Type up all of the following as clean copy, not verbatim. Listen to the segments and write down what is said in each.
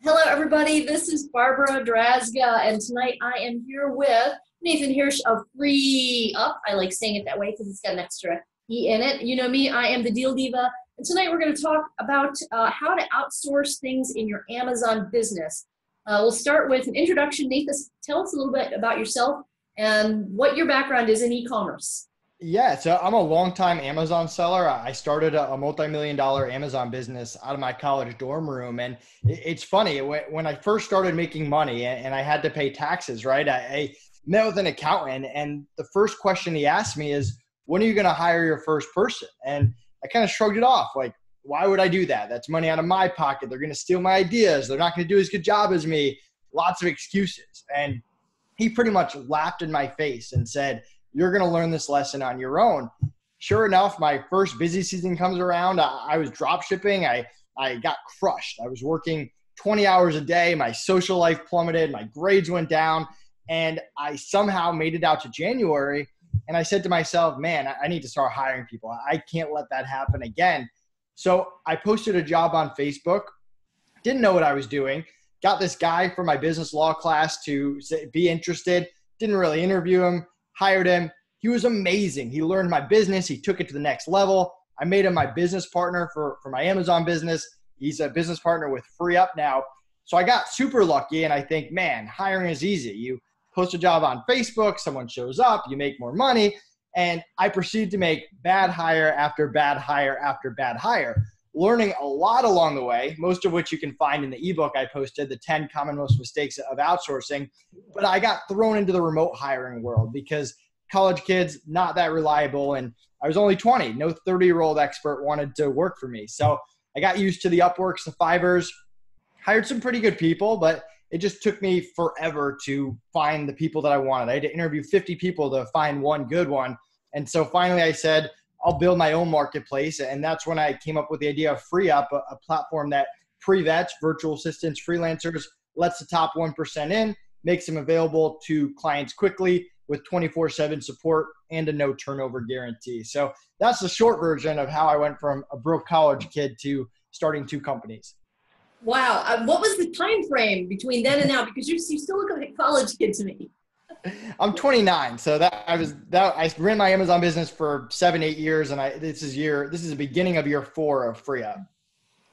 Hello, everybody. This is Barbara Drazga, and tonight I am here with Nathan Hirsch of Freeup. I like saying it that way because it's got an extra E in it. You know me, I am the Deal Diva, and tonight we're going to talk about how to outsource things in your Amazon business. We'll start with an introduction. Nathan, tell us a little bit about yourself and what your background is in e-commerce. Yeah, so I'm a longtime Amazon seller. I started a multi-million-dollar Amazon business out of my college dorm room. And it's funny, when I first started making money and I had to pay taxes, right? I met with an accountant, and the first question he asked me is, when are you going to hire your first person? And I kind of shrugged it off. Like, why would I do that? That's money out of my pocket. They're going to steal my ideas. They're not going to do as good job as me. Lots of excuses. And he pretty much laughed in my face and said, you're going to learn this lesson on your own. Sure enough, my first busy season comes around. I was drop shipping. I got crushed. I was working 20 hours a day. My social life plummeted. My grades went down. And I somehow made it out to January. And I said to myself, man, I need to start hiring people. I can't let that happen again. So I posted a job on Facebook. Didn't know what I was doing. Got this guy from my business law class to be interested. Didn't really interview him. Hired him. He was amazing. He learned my business. He took it to the next level. I made him my business partner for my Amazon business. He's a business partner with Freeup now. So I got super lucky, and I think, man, hiring is easy. You post a job on Facebook, someone shows up, you make more money, and I proceed to make bad hire after bad hire after bad hire, learning a lot along the way, most of which you can find in the ebook I posted, The 10 Common Most Mistakes of Outsourcing. But I got thrown into the remote hiring world because college kids, not that reliable. And I was only 20. No 30-year-old expert wanted to work for me. So I got used to the Upworks, the Fivers, hired some pretty good people, but it just took me forever to find the people that I wanted. I had to interview 50 people to find one good one. And so finally I said, I'll build my own marketplace. And that's when I came up with the idea of Freeup, a platform that pre-vets virtual assistants, freelancers, lets the top 1% in, makes them available to clients quickly with 24/7 support and a no turnover guarantee. So that's the short version of how I went from a broke college kid to starting two companies. Wow. What was the time frame between then and now? Because you still look like a college kid to me. I'm 29, so I ran my Amazon business for 7-8 years, and this is the beginning of year 4 of Freeup.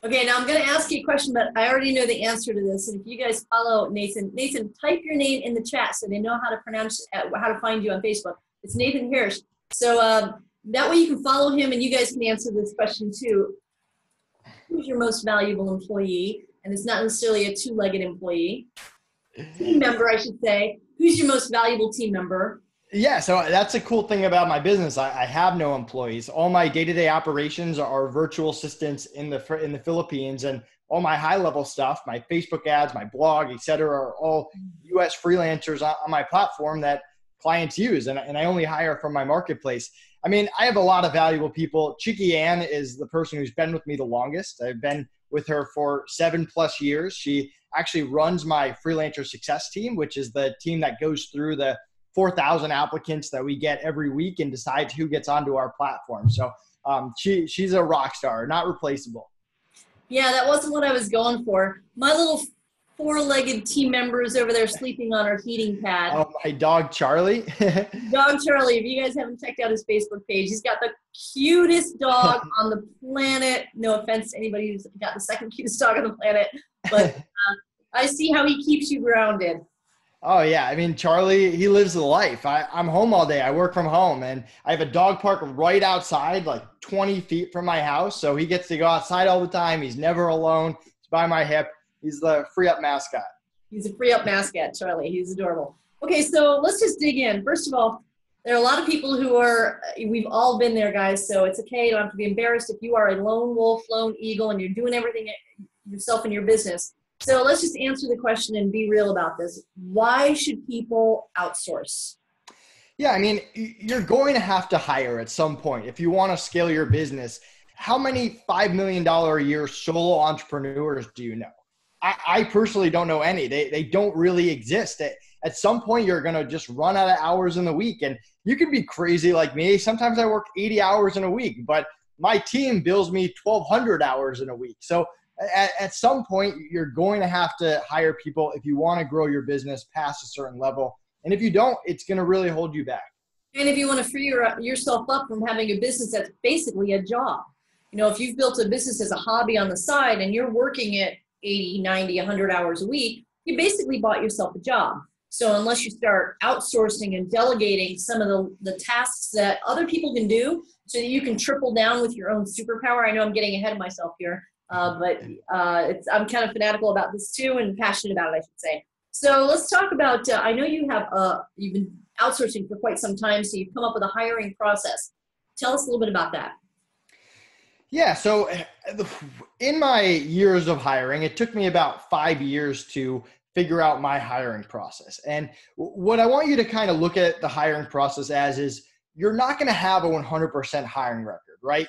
Okay, now I'm going to ask you a question, but I already know the answer to this. And if you guys follow Nathan, type your name in the chat so they know how to pronounce how to find you on Facebook. It's Nathan Hirsch. So that way you can follow him, and you guys can answer this question too. Who's your most valuable employee? And it's not necessarily a two-legged employee. Team member, I should say. Who's your most valuable team member? Yeah, so that's a cool thing about my business. I have no employees. All my day-to-day operations are virtual assistants in the Philippines, and all my high-level stuff, my Facebook ads, my blog, et cetera, are all U.S. freelancers on my platform that clients use, and I only hire from my marketplace. I mean, I have a lot of valuable people. Chicky Ann is the person who's been with me the longest. I've been with her for 7+ years. She actually runs my freelancer success team, which is the team that goes through the 4,000 applicants that we get every week and decides who gets onto our platform. So she's a rock star, not replaceable. Yeah, that wasn't what I was going for. My little 4-legged team member is over there sleeping on our heating pad. Oh, my dog, Charlie. Dog Charlie, if you guys haven't checked out his Facebook page, he's got the cutest dog on the planet. No offense to anybody who's got the second cutest dog on the planet, but I see how he keeps you grounded. Oh, yeah. I mean, Charlie, he lives the life. I'm home all day. I work from home, and I have a dog park right outside, like 20 feet from my house. So he gets to go outside all the time. He's never alone. He's by my hip. He's the Freeup mascot. He's a Freeup mascot, Charlie. He's adorable. Okay, so let's just dig in. First of all, there are a lot of people we've all been there, guys, so it's okay. You don't have to be embarrassed if you are a lone wolf, lone eagle, and you're doing everything yourself in your business. So let's just answer the question and be real about this. Why should people outsource? Yeah, I mean, you're going to have to hire at some point if you want to scale your business. How many $5 million a year solo entrepreneurs do you know? I personally don't know any. They don't really exist. At some point, you're going to just run out of hours in the week. And you can be crazy like me. Sometimes I work 80 hours in a week, but my team bills me 1,200 hours in a week. So At some point, you're going to have to hire people if you want to grow your business past a certain level. And if you don't, it's going to really hold you back. And if you want to free yourself up from having a business that's basically a job, if you've built a business as a hobby on the side and you're working it 80, 90, 100 hours a week, you basically bought yourself a job. So unless you start outsourcing and delegating some of the tasks that other people can do so that you can triple down with your own superpower. I know I'm getting ahead of myself here, but I'm kind of fanatical about this too and passionate about it, I should say. So let's talk about, I know you've been outsourcing for quite some time, so you've come up with a hiring process. Tell us a little bit about that. Yeah, so in my years of hiring, it took me about 5 years to figure out my hiring process. And what I want you to kind of look at the hiring process as is you're not going to have a 100% hiring record, right?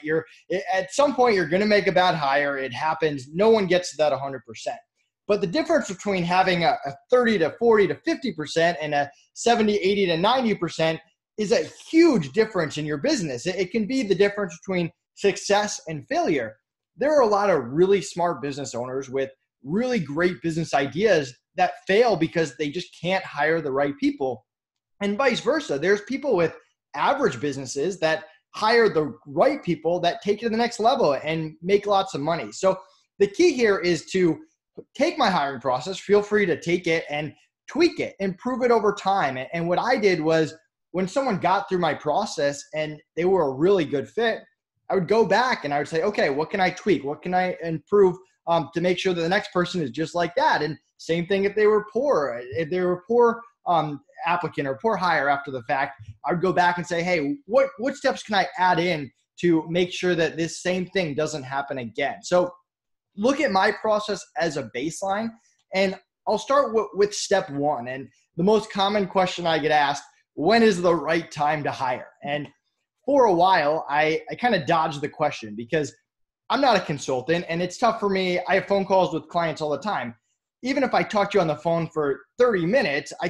At some point, you're going to make a bad hire. It happens. No one gets to that 100%. But the difference between having a 30 to 40 to 50% and a 70, 80 to 90% is a huge difference in your business. It can be the difference between success and failure. There are a lot of really smart business owners with really great business ideas that fail because they just can't hire the right people. And vice versa. There's people with average businesses that hire the right people that take it to the next level and make lots of money. So the key here is to take my hiring process, feel free to take it and tweak it, improve it over time. And what I did was when someone got through my process and they were a really good fit, I would go back and I would say, okay, what can I tweak? What can I improve to make sure that the next person is just like that? And same thing if they were poor. If they were a poor applicant or poor hire after the fact, I would go back and say, hey, what steps can I add in to make sure that this same thing doesn't happen again? So look at my process as a baseline, and I'll start with step one. And the most common question I get asked, when is the right time to hire? And for a while, I kind of dodged the question because I'm not a consultant and it's tough for me. I have phone calls with clients all the time. Even if I talk to you on the phone for 30 minutes, I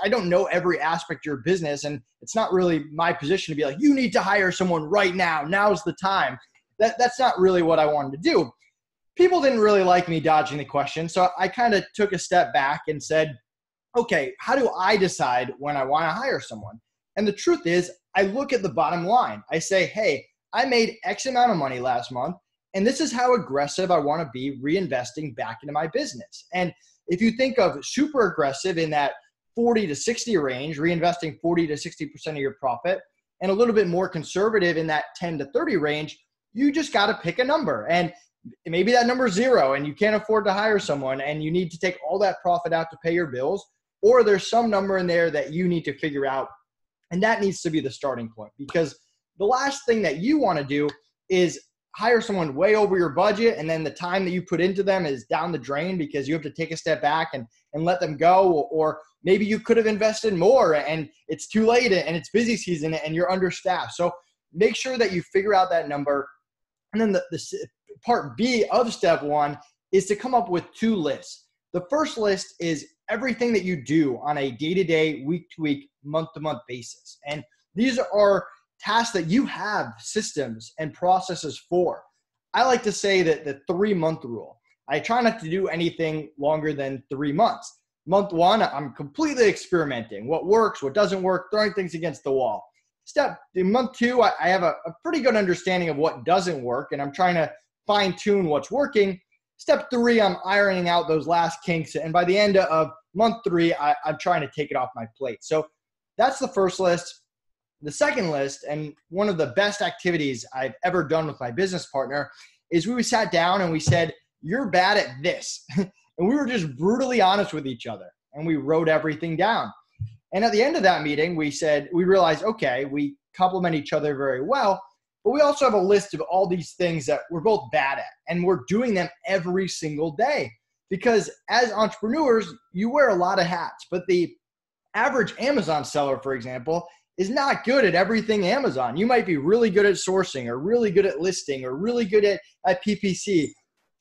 don't know every aspect of your business. And it's not really my position to be like, you need to hire someone right now. Now's the time. That's not really what I wanted to do. People didn't really like me dodging the question. So I kind of took a step back and said, okay, how do I decide when I want to hire someone? And the truth is, I look at the bottom line. I say, hey, I made X amount of money last month, and this is how aggressive I want to be reinvesting back into my business. And if you think of super aggressive in that 40 to 60 range, reinvesting 40 to 60% of your profit, and a little bit more conservative in that 10 to 30 range, you just got to pick a number. And maybe that number is 0 and you can't afford to hire someone and you need to take all that profit out to pay your bills, or there's some number in there that you need to figure out. And that needs to be the starting point, because the last thing that you want to do is hire someone way over your budget and then the time that you put into them is down the drain because you have to take a step back and let them go. Or maybe you could have invested more and it's too late and it's busy season and you're understaffed. So make sure that you figure out that number. And then the part B of step one is to come up with 2 lists. The first list is everything that you do on a day-to-day, week-to-week, month-to-month basis. And these are tasks that you have systems and processes for. I like to say that the 3-month rule. I try not to do anything longer than 3 months. Month 1, I'm completely experimenting. What works, what doesn't work, throwing things against the wall. In month 2, I have a pretty good understanding of what doesn't work, and I'm trying to fine-tune what's working. Step 3, I'm ironing out those last kinks. And by the end of month 3, I'm trying to take it off my plate. So that's the first list. The second list, and one of the best activities I've ever done with my business partner, is we sat down and we said, you're bad at this. And we were just brutally honest with each other. And we wrote everything down. And at the end of that meeting, we realized, okay, we complement each other very well. But we also have a list of all these things that we're both bad at, and we're doing them every single day. Because as entrepreneurs, you wear a lot of hats, but the average Amazon seller, for example, is not good at everything Amazon. You might be really good at sourcing or really good at listing or really good at PPC.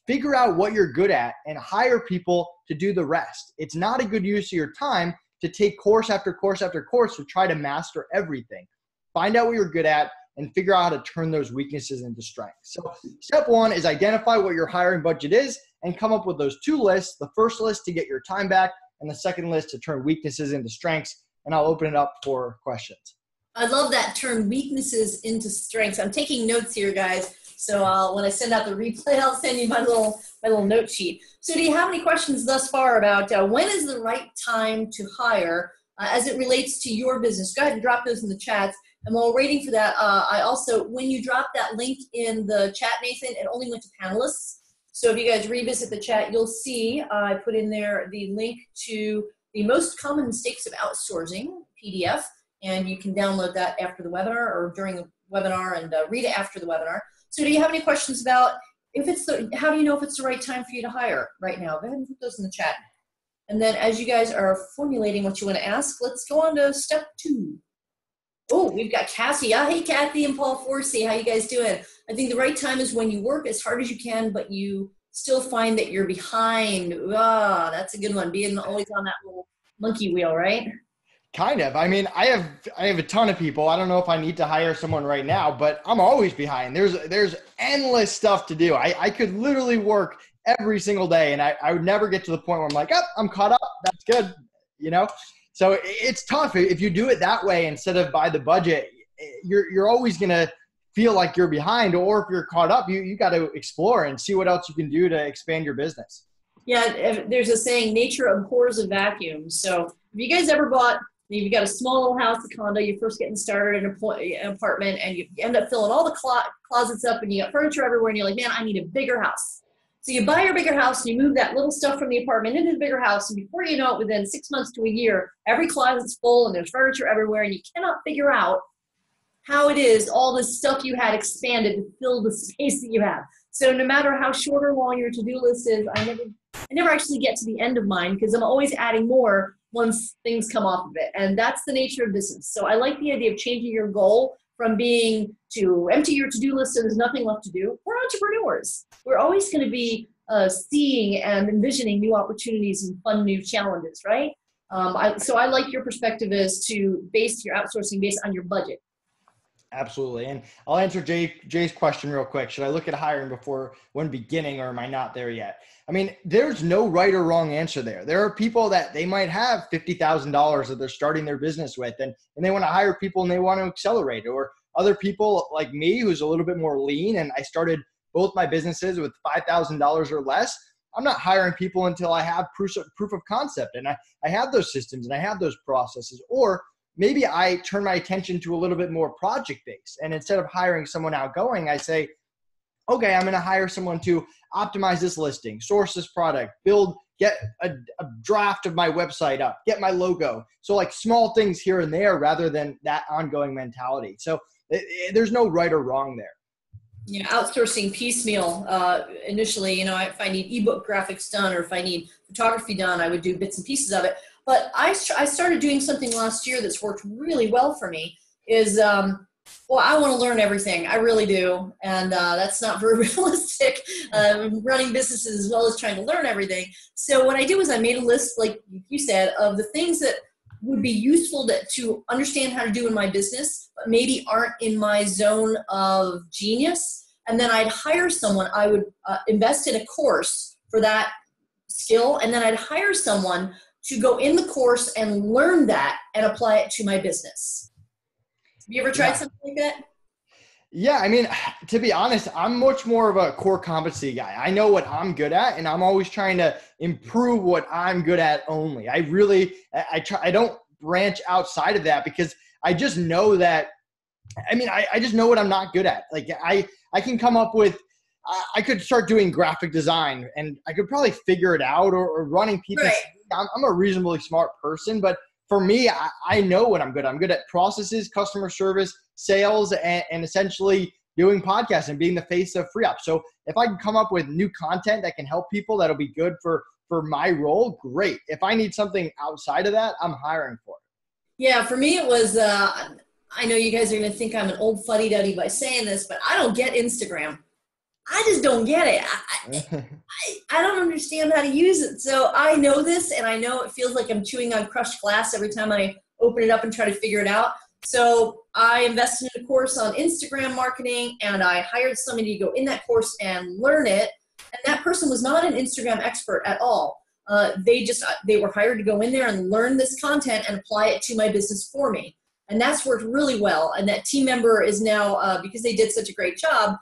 Figure out what you're good at and hire people to do the rest. It's not a good use of your time to take course after course after course to try to master everything. Find out what you're good at, and figure out how to turn those weaknesses into strengths. So step one is identify what your hiring budget is and come up with those two lists. The first list to get your time back and the second list to turn weaknesses into strengths. And I'll open it up for questions. I love that, turn weaknesses into strengths. I'm taking notes here, guys. So when I send out the replay, I'll send you my little note sheet. So do you have any questions thus far about when is the right time to hire as it relates to your business? Go ahead and drop those in the chats. And while we're waiting for that, I also, when you drop that link in the chat, Nathan, it only went to panelists. So if you guys revisit the chat, you'll see I put in there the link to the most common mistakes of outsourcing PDF. And you can download that after the webinar or during the webinar and read it after the webinar. So do you have any questions about how do you know if it's the right time for you to hire right now? Go ahead and put those in the chat. And then as you guys are formulating what you want to ask, let's go on to step 2. Oh, we've got Cassie. Hey, Kathy and Paul Forsey. How you guys doing? I think the right time is when you work as hard as you can, but you still find that you're behind. That's a good one. Being always on that little monkey wheel, right? Kind of. I mean, I have a ton of people. I don't know if I need to hire someone right now, but I'm always behind. There's endless stuff to do. I could literally work every single day and I would never get to the point where I'm like, oh, I'm caught up. That's good. So it's tough. If you do it that way instead of by the budget, you're always going to feel like you're behind, or if you're caught up, you got to explore and see what else you can do to expand your business. Yeah. There's a saying, nature abhors a vacuum. So if you guys ever you've got a small little house, a condo, you're first getting started in an apartment, and you end up filling all the closets up, and you got furniture everywhere, and you're like, man, I need a bigger house. So you buy your bigger house, and you move that little stuff from the apartment into the bigger house, and before you know it, within 6 months to a year, every closet's full, and there's furniture everywhere, and you cannot figure out how it is all this stuff you had expanded to fill the space that you have. So no matter how short or long your to-do list is, I never actually get to the end of mine because I'm always adding more once things come off of it. And that's the nature of business. So I like the idea of changing your goal from being to empty your to-do list so there's nothing left to do. We're entrepreneurs. We're always going to be seeing and envisioning new opportunities and fun new challenges, right? So I like your perspective is to base your outsourcing based on your budget. Absolutely. And I'll answer Jay's question real quick. Should I look at hiring when beginning, or am I not there yet? I mean, there's no right or wrong answer there. There are people that they might have $50,000 that they're starting their business with, and they want to hire people and they want to accelerate, or other people like me, who's a little bit more lean. And I started both my businesses with $5,000 or less. I'm not hiring people until I have proof of concept. And I have those systems and I have those processes. Or maybe I turn my attention to a little bit more project-based. And instead of hiring someone outgoing, I say, okay, I'm going to hire someone to optimize this listing, source this product, get a draft of my website up, get my logo. So like small things here and there rather than that ongoing mentality. So there's no right or wrong there. Yeah, outsourcing piecemeal. Initially, if I need ebook graphics done or if I need photography done, I would do bits and pieces of it. But I started doing something last year that's worked really well for me is, I want to learn everything. I really do. And that's not very realistic, running businesses as well as trying to learn everything. So what I did was I made a list, like you said, of the things that would be useful to understand how to do in my business, but maybe aren't in my zone of genius. And then I'd hire someone. I would invest in a course for that skill. And then I'd hire someone to go in the course and learn that and apply it to my business. Have you ever tried something like that? Yeah, I mean, to be honest, I'm much more of a core competency guy. I know what I'm good at, and I'm always trying to improve what I'm good at only. I don't branch outside of that because I just know that, I just know what I'm not good at. Like I can come up with, I could start doing graphic design and I could probably figure it out or running people. Right. I'm a reasonably smart person, but for me, I know what I'm good at. I'm good at processes, customer service, sales, and essentially doing podcasts and being the face of Freeup. So if I can come up with new content that can help people, that'll be good for my role, great. If I need something outside of that, I'm hiring for it. Yeah, for me it was, I know you guys are going to think I'm an old fuddy-duddy by saying this, but I don't get Instagram. I just don't get it. I don't understand how to use it. So I know this, and I know it feels like I'm chewing on crushed glass every time I open it up and try to figure it out. So I invested in a course on Instagram marketing, and I hired somebody to go in that course and learn it. And that person was not an Instagram expert at all. They were hired to go in there and learn this content and apply it to my business for me. And that's worked really well. And that team member is now, because they did such a great job,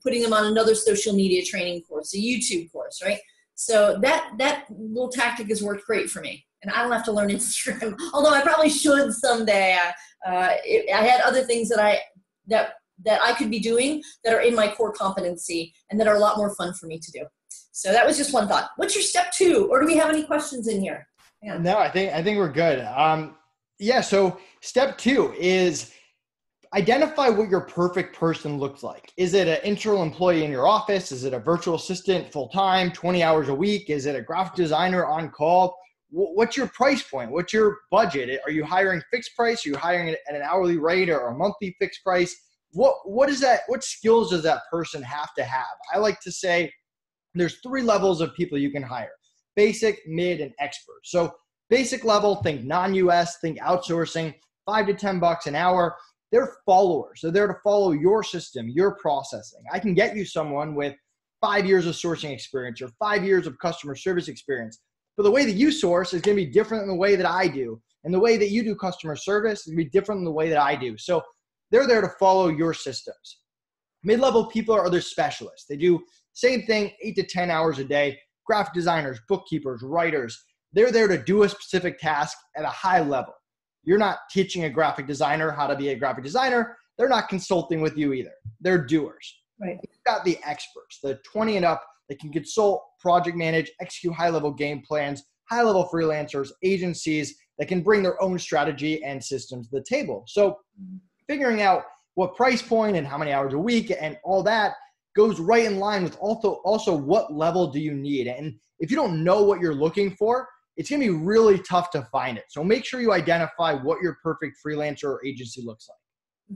putting them on another social media training course, a YouTube course, right? So that little tactic has worked great for me. And I don't have to learn Instagram, although I probably should someday. I had other things that I could be doing that are in my core competency and that are a lot more fun for me to do. So that was just one thought. What's your step 2? Or do we have any questions in here? Yeah. No, I think we're good. So step 2 is identify what your perfect person looks like. Is it an internal employee in your office? Is it a virtual assistant full-time, 20 hours a week? Is it a graphic designer on call? What's your price point? What's your budget? Are you hiring fixed price? Are you hiring at an hourly rate or a monthly fixed price? What is that? What skills does that person have to have? I like to say there's 3 levels of people you can hire: basic, mid, and expert. So basic level, think non-US, think outsourcing, $5 to $10 an hour. They're followers. They're there to follow your system, your processing. I can get you someone with 5 years of sourcing experience or 5 years of customer service experience. But the way that you source is going to be different than the way that I do. And the way that you do customer service is going to be different than the way that I do. So they're there to follow your systems. Mid-level people are other specialists. They do same thing, 8 to 10 hours a day. Graphic designers, bookkeepers, writers. They're there to do a specific task at a high level. You're not teaching a graphic designer how to be a graphic designer. They're not consulting with you either. They're doers. Right. You've got the experts, the 20 and up that can consult, project manage, execute high-level game plans, high-level freelancers, agencies that can bring their own strategy and systems to the table. So figuring out what price point and how many hours a week and all that goes right in line with also what level do you need. And if you don't know what you're looking for, it's going to be really tough to find it. So make sure you identify what your perfect freelancer or agency looks like.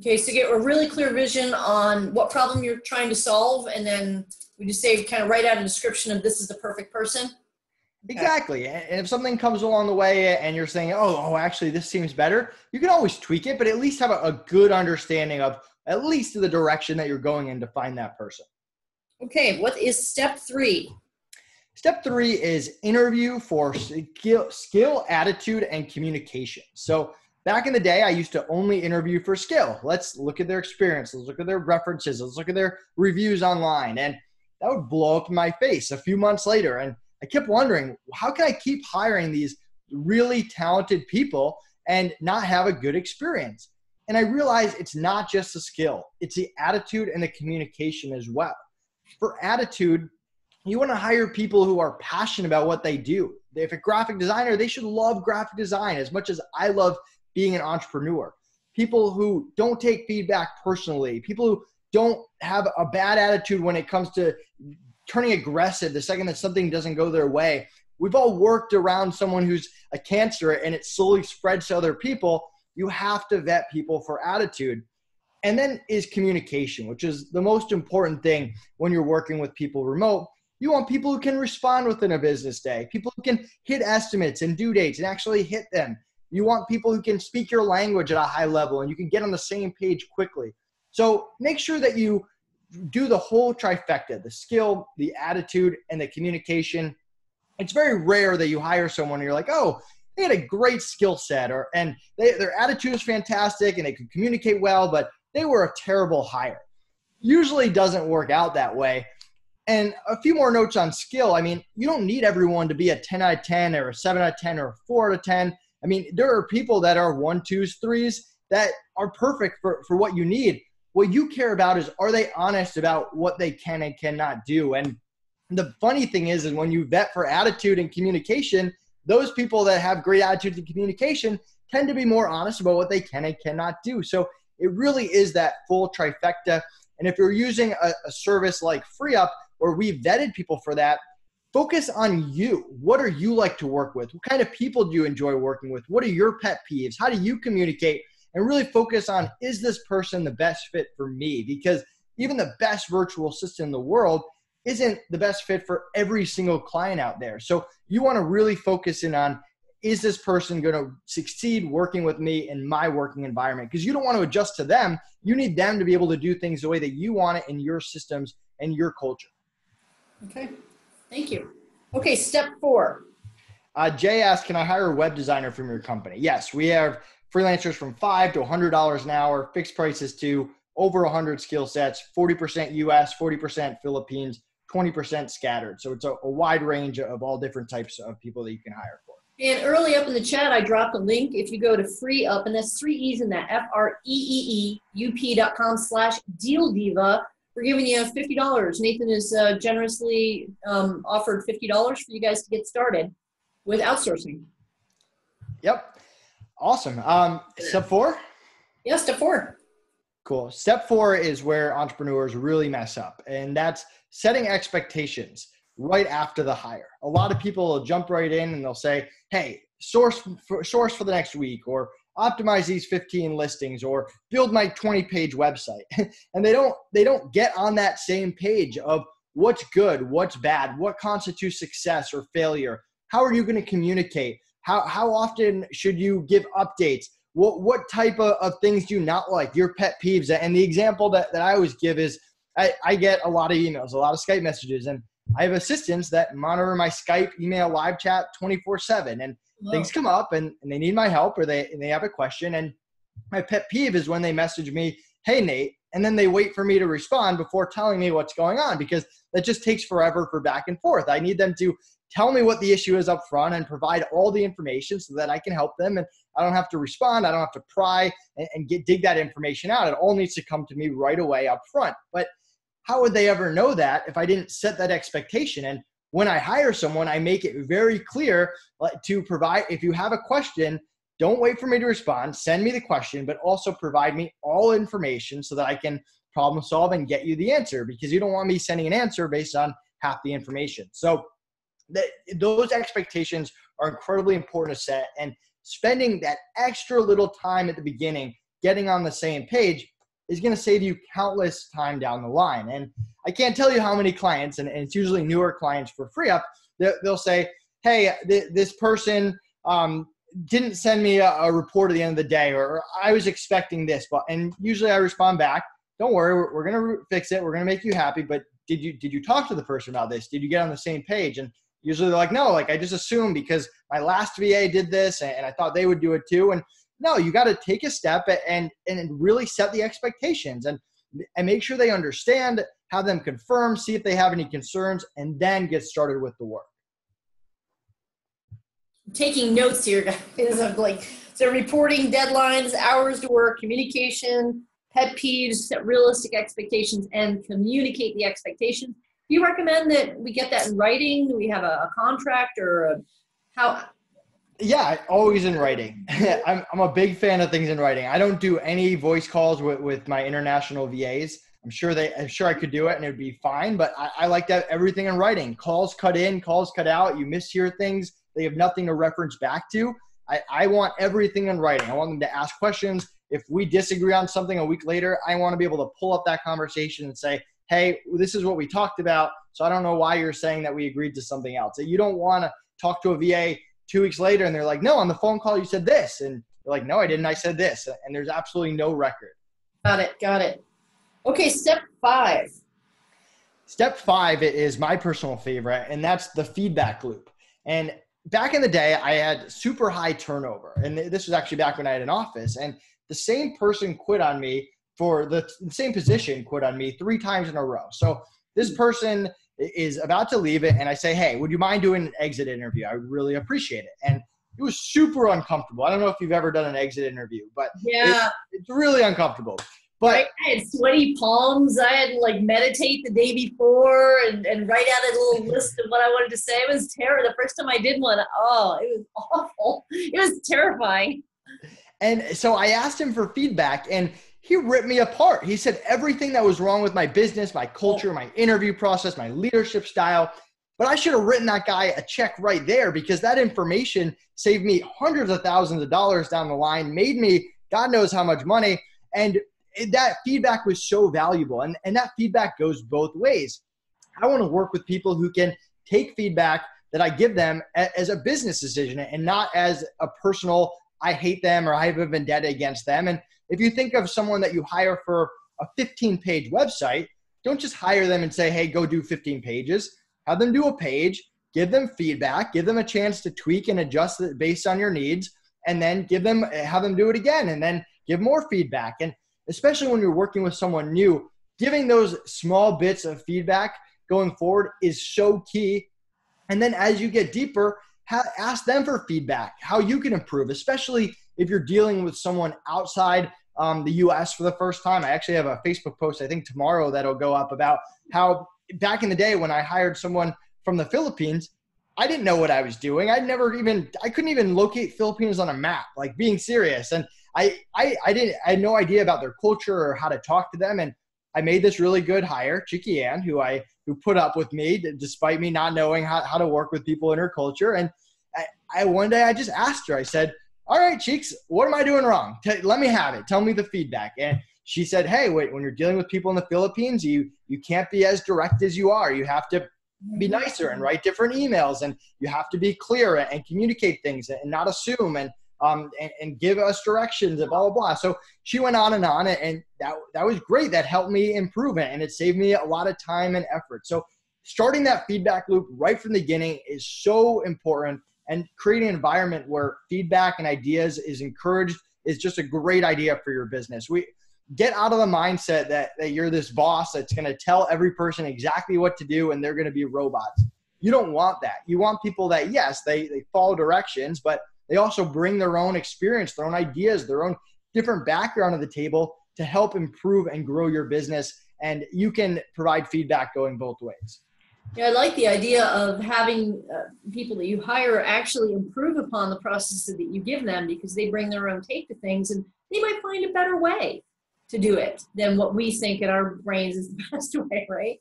Okay, so get a really clear vision on what problem you're trying to solve, and then we just say, kind of write out a description of this is the perfect person. Okay. Exactly. And if something comes along the way and you're saying, oh, actually this seems better, you can always tweak it, but at least have a good understanding of at least the direction that you're going in to find that person. Okay, what is step 3? Step 3 is interview for skill, attitude, and communication. So back in the day, I used to only interview for skill. Let's look at their experience. Let's look at their references. Let's look at their reviews online. And that would blow up in my face a few months later. And I kept wondering, how can I keep hiring these really talented people and not have a good experience? And I realized it's not just the skill. It's the attitude and the communication as well. For attitude, you want to hire people who are passionate about what they do. If a graphic designer, they should love graphic design as much as I love being an entrepreneur. People who don't take feedback personally, people who don't have a bad attitude when it comes to turning aggressive the second that something doesn't go their way. We've all worked around someone who's a cancer and it slowly spreads to other people. You have to vet people for attitude. And then is communication, which is the most important thing when you're working with people remote. You want people who can respond within a business day, people who can hit estimates and due dates and actually hit them. You want people who can speak your language at a high level and you can get on the same page quickly. So make sure that you do the whole trifecta, the skill, the attitude, and the communication. It's very rare that you hire someone and you're like, oh, they had a great skill set and their attitude is fantastic and they can communicate well, but they were a terrible hire. Usually doesn't work out that way. And a few more notes on skill. I mean, you don't need everyone to be a 10 out of 10 or a 7 out of 10 or a 4 out of 10. I mean, there are people that are 1, 2s, 3s that are perfect for what you need. What you care about is, are they honest about what they can and cannot do? And the funny thing is when you vet for attitude and communication, those people that have great attitude and communication tend to be more honest about what they can and cannot do. So it really is that full trifecta. And if you're using a service like Freeup, where we've vetted people for that, focus on you. What are you like to work with? What kind of people do you enjoy working with? What are your pet peeves? How do you communicate? And really focus on, is this person the best fit for me? Because even the best virtual assistant in the world isn't the best fit for every single client out there. So you want to really focus in on, is this person going to succeed working with me in my working environment? Because you don't want to adjust to them. You need them to be able to do things the way that you want it in your systems and your culture. Okay, thank you. Okay, step 4. Jay asked, can I hire a web designer from your company? Yes, we have freelancers from $5 to $100 an hour, fixed prices to over 100 skill sets, 40% US, 40% Philippines, 20% scattered. So it's a wide range of all different types of people that you can hire for. And early up in the chat, I dropped a link. If you go to Freeup, and that's 3 E's in that, FREEEUP.com/Deal Diva, we're giving you $50. Nathan has generously offered $50 for you guys to get started with outsourcing. Yep. Awesome. Step 4? Yeah, step 4. Cool. Step 4 is where entrepreneurs really mess up, and that's setting expectations right after the hire. A lot of people will jump right in and they'll say, hey, source for the next week, or optimize these 15 listings, or build my 20-page website. And they don't get on that same page of what's good, what's bad, what constitutes success or failure. How are you going to communicate? How often should you give updates? What type of things do you not like? Your pet peeves. And the example that I always give is I get a lot of emails, a lot of Skype messages, and I have assistants that monitor my Skype email live chat 24/7. And things come up and they need my help, or they have a question. And my pet peeve is when they message me, hey, Nate, and then they wait for me to respond before telling me what's going on, because that just takes forever for back and forth. I need them to tell me what the issue is up front and provide all the information so that I can help them. And I don't have to respond. I don't have to pry and dig that information out. It all needs to come to me right away up front. But how would they ever know that if I didn't set that expectation? And when I hire someone, I make it very clear to provide, if you have a question, don't wait for me to respond, send me the question, but also provide me all information so that I can problem solve and get you the answer, because you don't want me sending an answer based on half the information. So those expectations are incredibly important to set, and spending that extra little time at the beginning, getting on the same page, is going to save you countless time down the line. And I can't tell you how many clients, and it's usually newer clients for Freeup, they'll say, hey, this person didn't send me a report at the end of the day, or I was expecting this. And usually I respond back, don't worry, we're going to fix it. We're going to make you happy. But did you talk to the person about this? Did you get on the same page? And usually they're like, no, I just assumed because my last VA did this and I thought they would do it too. And no, you got to take a step and really set the expectations and make sure they understand, have them confirm, see if they have any concerns, and then get started with the work. Taking notes here, guys, of so reporting, deadlines, hours to work, communication, pet peeves, set realistic expectations, and communicate the expectations. Do you recommend that we get that in writing? Do we have a contract, or how? Yeah, always in writing. I'm a big fan of things in writing. I don't do any voice calls with my international VAs. I'm sure I could do it and it would be fine, but I like to have everything in writing. Calls cut in, calls cut out. You mishear things. They have nothing to reference back to. I want everything in writing. I want them to ask questions. If we disagree on something a week later, I want to be able to pull up that conversation and say, hey, this is what we talked about, so I don't know why you're saying that we agreed to something else. You don't want to talk to a VA 2 weeks later and they're like, no, on the phone call you said this. And you're like, no, I didn't. I said this. And there's absolutely no record. Got it. Okay, step 5. Step 5 is my personal favorite, and that's the feedback loop. And back in the day, I had super high turnover. And this was actually back when I had an office. And the same person quit on me for the same position, quit on me 3 times in a row. So this person is about to leave it, and I say, hey, would you mind doing an exit interview? I would really appreciate it. And it was super uncomfortable. I don't know if you've ever done an exit interview, but yeah, it's really uncomfortable. But I had sweaty palms. I had to meditate the day before and write out a little list of what I wanted to say. It was terrible. The first time I did one, it was awful. It was terrifying. And so I asked him for feedback, and he ripped me apart. He said everything that was wrong with my business, my culture, my interview process, my leadership style. But I should have written that guy a check right there, because that information saved me hundreds of thousands of dollars down the line, made me God knows how much money. And that feedback was so valuable. And that feedback goes both ways. I want to work with people who can take feedback, that I give them as a business decision and not as a personal, I hate them or I have a vendetta against them. And if you think of someone that you hire for a 15-page website, don't just hire them and say, hey, go do 15 pages. Have them do a page, give them feedback, give them a chance to tweak and adjust it based on your needs, and then have them do it again and then give more feedback. And especially when you're working with someone new, giving those small bits of feedback going forward is so key. And then as you get deeper, ask them for feedback, how you can improve, especially if you're dealing with someone outside the US for the first time. I actually have a Facebook post, I think tomorrow, that'll go up about how back in the day when I hired someone from the Philippines, I didn't know what I was doing. I couldn't even locate Philippines on a map, like being serious. And I had no idea about their culture or how to talk to them. And I made this really good hire, Chicky Ann, who put up with me despite me not knowing how to work with people in her culture. And one day I just asked her, I said, all right, Cheeks, what am I doing wrong? Let me have it. Tell me the feedback. And she said, hey, wait, when you're dealing with people in the Philippines, you can't be as direct as you are. You have to be nicer and write different emails, and you have to be clear and communicate things and not assume and give us directions and blah, blah, blah. So she went on, and that was great. That helped me improve it, and it saved me a lot of time and effort. So starting that feedback loop right from the beginning is so important, and creating an environment where feedback and ideas is encouraged is just a great idea for your business. We get out of the mindset that you're this boss that's going to tell every person exactly what to do and they're going to be robots. You don't want that. You want people that, yes, they follow directions, but they also bring their own experience, their own ideas, their own different background to the table to help improve and grow your business. And you can provide feedback going both ways. Yeah, I like the idea of having people that you hire actually improve upon the processes that you give them, because they bring their own take to things and they might find a better way to do it than what we think in our brains is the best way, right?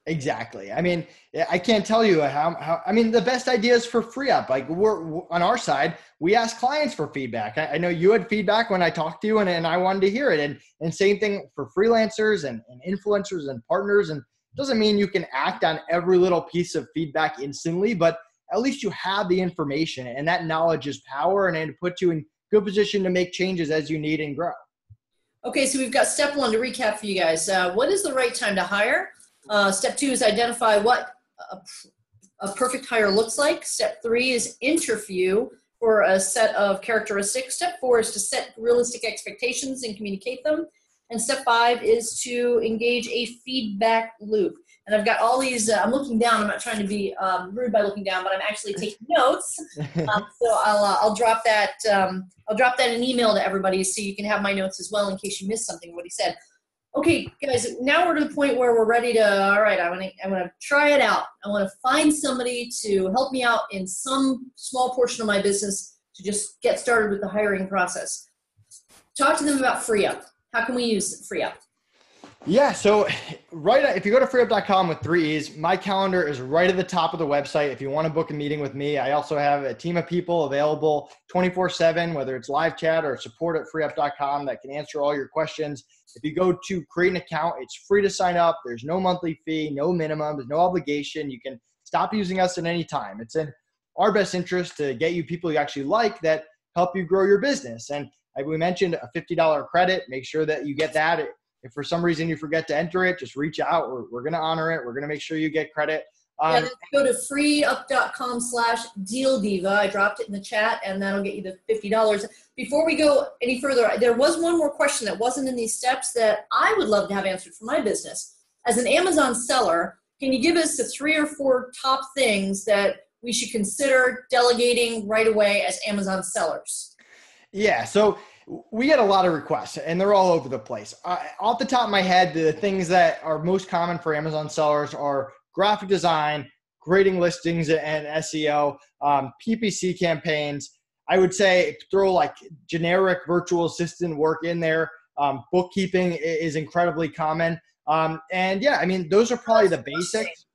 Exactly. I mean, I can't tell you how the best ideas for Freeup, like we're on our side, we ask clients for feedback. I know you had feedback when I talked to you and I wanted to hear it. And same thing for freelancers and influencers and partners. And it doesn't mean you can act on every little piece of feedback instantly, but at least you have the information, and that knowledge is power, and it puts you in good position to make changes as you need and grow. Okay. So we've got step one to recap for you guys. What is the right time to hire? Step two is identify what a perfect hire looks like. Step three is interview for a set of characteristics. Step four is to set realistic expectations and communicate them. And step five is to engage a feedback loop. And I've got all these, I'm looking down. I'm not trying to be rude by looking down, but I'm actually taking notes. So I'll drop that. I'll drop that in an email to everybody so you can have my notes as well in case you missed something of what he said. Okay, guys, now we're to the point where we're ready to, all right, I want to try it out. I want to find somebody to help me out in some small portion of my business to just get started with the hiring process. Talk to them about Freeup. How can we use Freeup? Yeah, so if you go to freeup.com with 3 E's, my calendar is right at the top of the website. If you want to book a meeting with me, I also have a team of people available 24/7, whether it's live chat or support at freeup.com that can answer all your questions. If you go to create an account, it's free to sign up. There's no monthly fee, no minimum, there's no obligation. You can stop using us at any time. It's in our best interest to get you people you actually like that help you grow your business. And like we mentioned, a $50 credit, make sure that you get that. If for some reason you forget to enter it, just reach out. We're going to honor it. We're going to make sure you get credit. Let's go to freeup.com/dealdiva. I dropped it in the chat, and that'll get you the $50. Before we go any further, there was one more question that wasn't in these steps that I would love to have answered for my business. As an Amazon seller, can you give us the 3 or 4 top things that we should consider delegating right away as Amazon sellers? Yeah, so we get a lot of requests, and they're all over the place. Off the top of my head, the things that are most common for Amazon sellers are graphic design, grading listings and SEO, PPC campaigns. I would say throw like generic virtual assistant work in there. Bookkeeping is incredibly common. And yeah, I mean, those are probably the basics.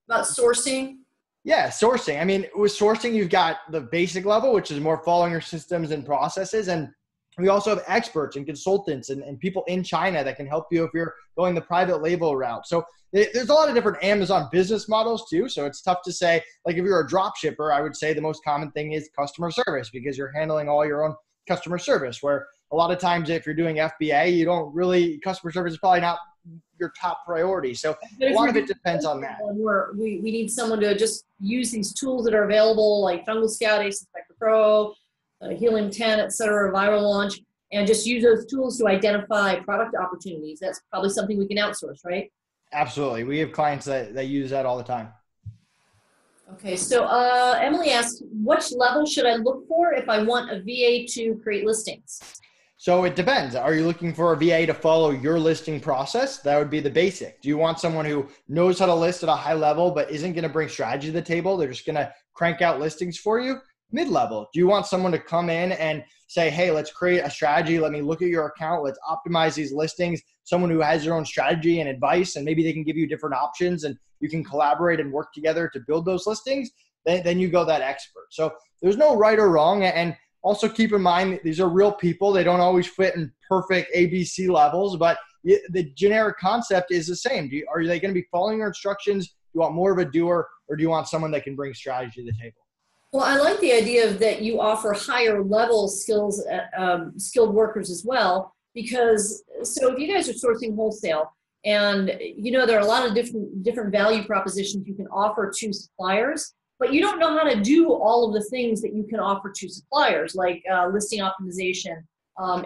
About sourcing? Yeah, sourcing. I mean, with sourcing, you've got the basic level, which is more following your systems and processes. And We also have experts and consultants and people in China that can help you if you're going the private label route. So there's a lot of different Amazon business models too. So it's tough to say, like if you're a drop shipper, I would say the most common thing is customer service because you're handling all your own customer service, where a lot of times if you're doing FBA, you don't really, customer service is probably not your top priority. So a lot of it depends on that. We need someone to just use these tools that are available, like Jungle Scout, Ace Inspector Pro, Helium 10, et cetera, Viral Launch, and just use those tools to identify product opportunities. That's probably something we can outsource, right? Absolutely. We have clients that use that all the time. Okay, so Emily asked, which level should I look for if I want a VA to create listings? So it depends. Are you looking for a VA to follow your listing process? That would be the basic. Do you want someone who knows how to list at a high level but isn't going to bring strategy to the table? They're just going to crank out listings for you? Mid-level. Do you want someone to come in and say, hey, let's create a strategy. Let me look at your account. Let's optimize these listings. Someone who has their own strategy and advice, and maybe they can give you different options and you can collaborate and work together to build those listings. Then you go that expert. So there's no right or wrong. And also keep in mind, these are real people. They don't always fit in perfect ABC levels, but the generic concept is the same. Are they going to be following your instructions? Do you want more of a doer, or do you want someone that can bring strategy to the table? Well, I like the idea of that you offer higher level skills, skilled workers as well, because so if you guys are sourcing wholesale and there are a lot of different value propositions you can offer to suppliers, but you don't know how to do all of the things that you can offer to suppliers, like listing optimization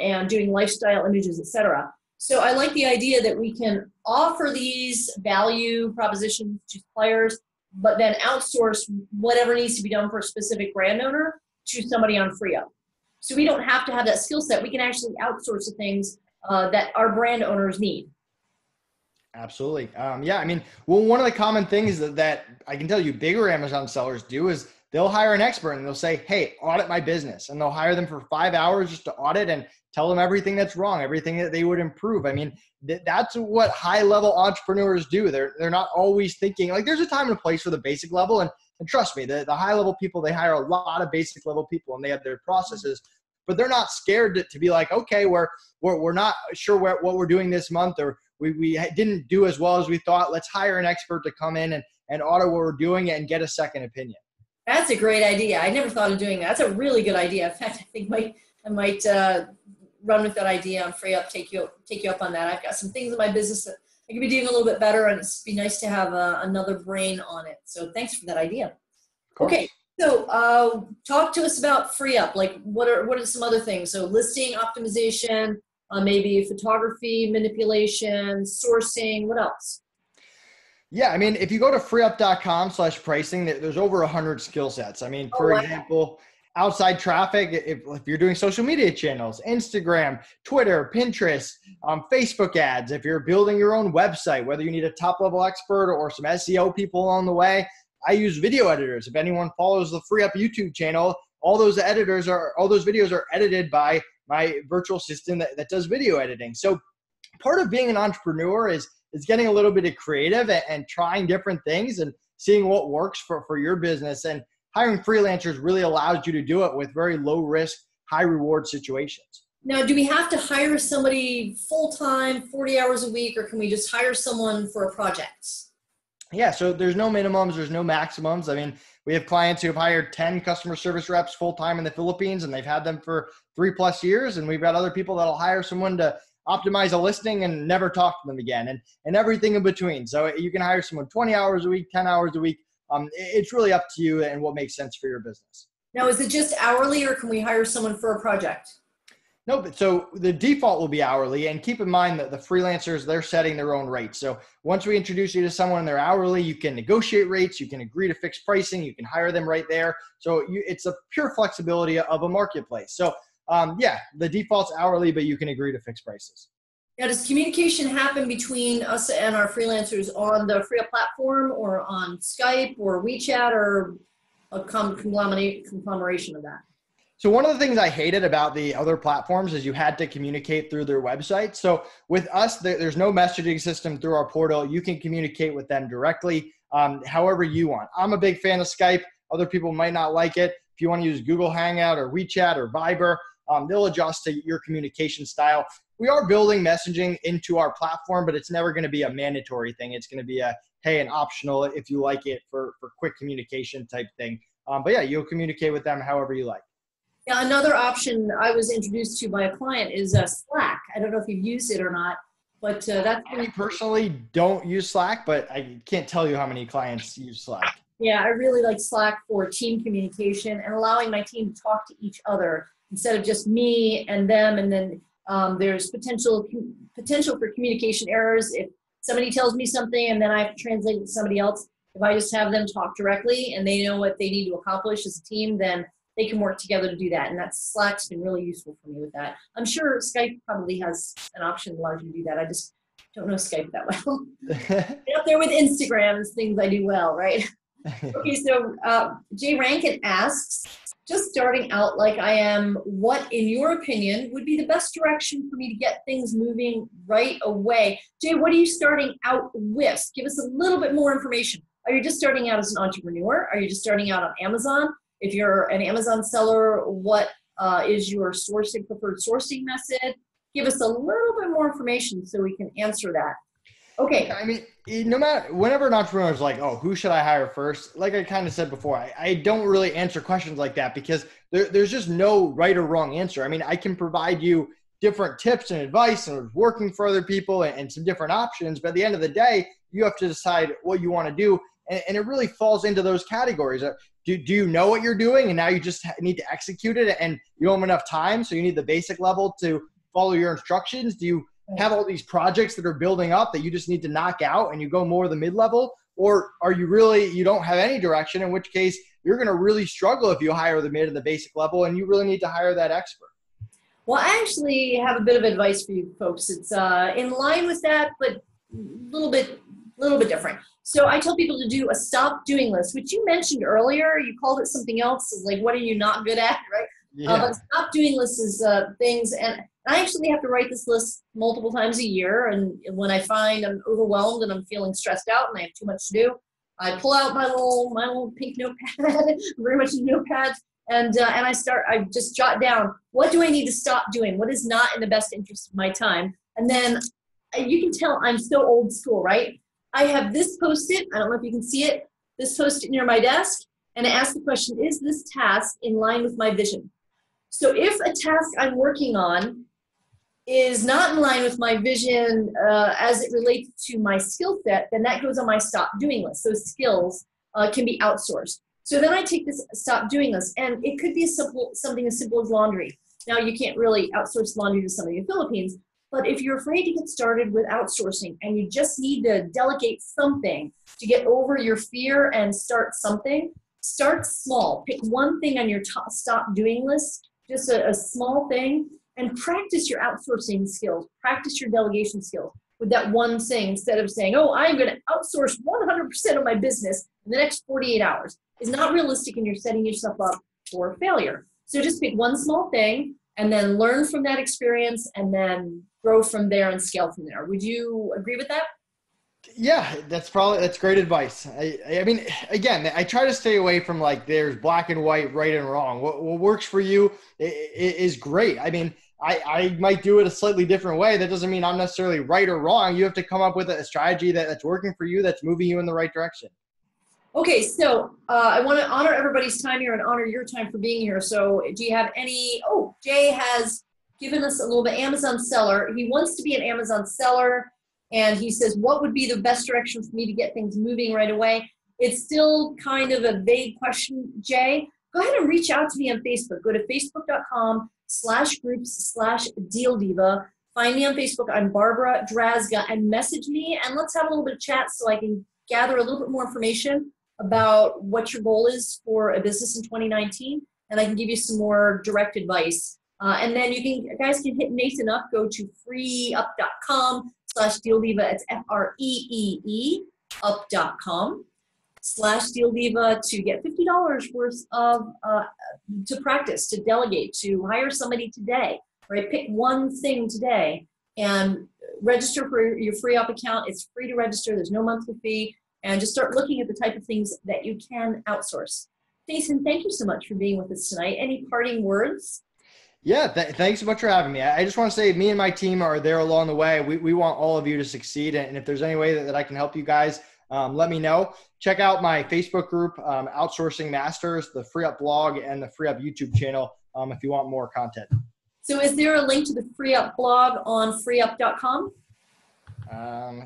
and doing lifestyle images, et cetera. So I like the idea that we can offer these value propositions to suppliers, but then outsource whatever needs to be done for a specific brand owner to somebody on Freeup. So we don't have to have that skill set. We can actually outsource the things that our brand owners need. Absolutely. Yeah, I mean, well, one of the common things that I can tell you bigger Amazon sellers do is they'll hire an expert and they'll say, hey, audit my business. And they'll hire them for 5 hours just to audit and tell them everything that's wrong, everything that they would improve. I mean, that's what high level entrepreneurs do. They're not always thinking, like, there's a time and a place for the basic level. And trust me, the high level people, they hire a lot of basic level people and they have their processes, but they're not scared to be like, okay, we're not sure what we're doing this month, or we didn't do as well as we thought. Let's hire an expert to come in and audit what we're doing and get a second opinion. That's a great idea. I never thought of doing that. That's a really good idea. In fact, I think I might run with that idea on Freeup, take you up on that. I've got some things in my business that I could be doing a little bit better, and it'd be nice to have another brain on it. So thanks for that idea. Okay, so talk to us about Freeup. Like, what are some other things? So listing optimization, maybe photography manipulation, sourcing. What else? Yeah, I mean, if you go to freeup.com/pricing, there's over 100 skill sets. I mean, for example, outside traffic, if you're doing social media channels, Instagram, Twitter, Pinterest, Facebook ads, if you're building your own website, whether you need a top level expert or some SEO people along the way, I use video editors. If anyone follows the Freeup YouTube channel, all those videos are edited by my virtual assistant that does video editing. So part of being an entrepreneur is getting a little bit of creative and trying different things and seeing what works for your business. And hiring freelancers really allows you to do it with very low risk, high reward situations. Now, do we have to hire somebody full-time, 40 hours a week, or can we just hire someone for a project? Yeah, so there's no minimums, there's no maximums. I mean, we have clients who have hired 10 customer service reps full-time in the Philippines, and they've had them for 3+ years. And we've got other people that'll hire someone to optimize a listing and never talk to them again, and everything in between. So you can hire someone 20 hours a week, 10 hours a week. It's really up to you and what makes sense for your business. Now, is it just hourly, or can we hire someone for a project? No, but so the default will be hourly, and keep in mind that the freelancers, they're setting their own rates. So once we introduce you to someone and they're hourly, you can negotiate rates, you can agree to fixed pricing, you can hire them right there. So it's a pure flexibility of a marketplace. So yeah, the default's hourly, but you can agree to fixed prices. Now, does communication happen between us and our freelancers on the Freeup platform, or on Skype or WeChat, or a conglomeration of that? So one of the things I hated about the other platforms is you had to communicate through their website. So with us, there's no messaging system through our portal. You can communicate with them directly, however you want. I'm a big fan of Skype. Other people might not like it. If you want to use Google Hangout or WeChat or Viber, They'll adjust to your communication style. We are building messaging into our platform, but it's never going to be a mandatory thing. It's going to be an optional if you like it for quick communication type thing. But yeah, you'll communicate with them however you like. Yeah, another option I was introduced to by a client is Slack. I don't know if you've used it or not, but that's. I personally don't use Slack, but I can't tell you how many clients use Slack. Yeah, I really like Slack for team communication and allowing my team to talk to each other instead of just me and them. And then there's potential for communication errors. If somebody tells me something and then I have to translate it to somebody else, if I just have them talk directly and they know what they need to accomplish as a team, then they can work together to do that. And Slack's been really useful for me with that. I'm sure Skype probably has an option that allows you to do that. I just don't know Skype that well. Up there with Instagram is things I do well, right? Okay, so Jay Rankin asks, just starting out like I am, what, in your opinion, would be the best direction for me to get things moving right away? Jay, what are you starting out with? Give us a little bit more information. Are you just starting out as an entrepreneur? Are you just starting out on Amazon? If you're an Amazon seller, what is your preferred sourcing method? Give us a little bit more information so we can answer that. Okay. I mean, whenever an entrepreneur is like, oh, who should I hire first? Like I kind of said before, I don't really answer questions like that because there's just no right or wrong answer. I mean, I can provide you different tips and advice and working for other people and some different options. But at the end of the day, you have to decide what you want to do. And it really falls into those categories. Do you know what you're doing and now you just need to execute it and you don't have enough time, so you need the basic level to follow your instructions? Do you have all these projects that are building up that you just need to knock out and you go more the mid-level? Or are you don't have any direction, in which case you're going to really struggle if you hire the mid and the basic level and you really need to hire that expert? Well, I actually have a bit of advice for you folks. It's in line with that, but a little bit different. So I tell people to do a stop doing list, which you mentioned earlier. You called it something else. It's like, what are you not good at, right? Yeah. But stop doing lists is things, and I actually have to write this list multiple times a year. And when I find I'm overwhelmed and I'm feeling stressed out and I have too much to do, I pull out my little pink notepad, very much a notepad, and I just jot down, what do I need to stop doing? What is not in the best interest of my time? And then you can tell I'm so old school, right? I have this Post-it, I don't know if you can see it, this Post-it near my desk, and I ask the question, is this task in line with my vision? So if a task I'm working on is not in line with my vision as it relates to my skill set, then that goes on my stop doing list. Those skills can be outsourced. So then I take this stop doing list, and it could be something as simple as laundry. Now, you can't really outsource laundry to somebody in the Philippines, but if you're afraid to get started with outsourcing and you just need to delegate something to get over your fear and start something, start small. Pick one thing on your stop doing list, just a small thing, and practice your outsourcing skills, practice your delegation skills with that one thing instead of saying, oh, I'm going to outsource 100% of my business in the next 48 hours. It's not realistic and you're setting yourself up for failure. So just pick one small thing and then learn from that experience and then grow from there and scale from there. Would you agree with that? Yeah, that's great advice. I mean, again, I try to stay away from like there's black and white, right and wrong. What works for you is great. I mean, I might do it a slightly different way. That doesn't mean I'm necessarily right or wrong. You have to come up with a strategy that's working for you, that's moving you in the right direction. Okay, so I want to honor everybody's time here and honor your time for being here. So do you have any, Jay has given us a little bit Amazon seller. He wants to be an Amazon seller. And he says, what would be the best direction for me to get things moving right away? It's still kind of a vague question, Jay. Go ahead and reach out to me on Facebook. Go to facebook.com/groups/DealDiva. Find me on Facebook. I'm Barbara Drazga, and message me and let's have a little bit of chat so I can gather a little bit more information about what your goal is for a business in 2019. And I can give you some more direct advice. And then you guys can hit Nathan up. Go to freeup.com/DealDiva. It's FREEE up.com/DealDiva to get $50 worth of to practice, to delegate, to hire somebody today. Right? Pick one thing today and register for your Freeup account. It's free to register. There's no monthly fee. And just start looking at the type of things that you can outsource. Nathan, thank you so much for being with us tonight. Any parting words? Yeah, thanks so much for having me. I just want to say me and my team are there along the way. We want all of you to succeed. And if there's any way that I can help you guys, let me know. Check out my Facebook group, Outsourcing Masters, the Freeup blog, and the Freeup YouTube channel if you want more content. So is there a link to the Freeup blog on freeup.com?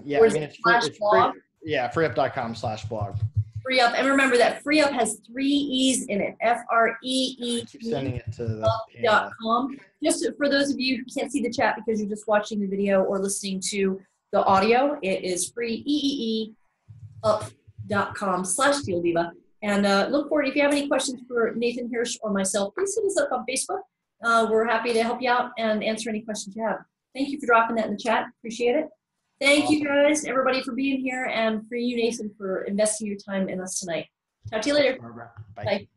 Yeah, Or I is mean, it /blog? Yeah, freeup.com/blog. Freeup. And remember that Freeup has 3 E's in it. I keep sending it to the panel. Up.com. Just for those of you who can't see the chat because you're just watching the video or listening to the audio, it is freeup.com/DealDiva. And look forward, if you have any questions for Nathan Hirsch or myself, please hit us up on Facebook. We're happy to help you out and answer any questions you have. Thank you for dropping that in the chat. Appreciate it. Thank you guys, everybody, for being here, and for you, Nathan, for investing your time in us tonight. Talk to you later. Bye. Bye.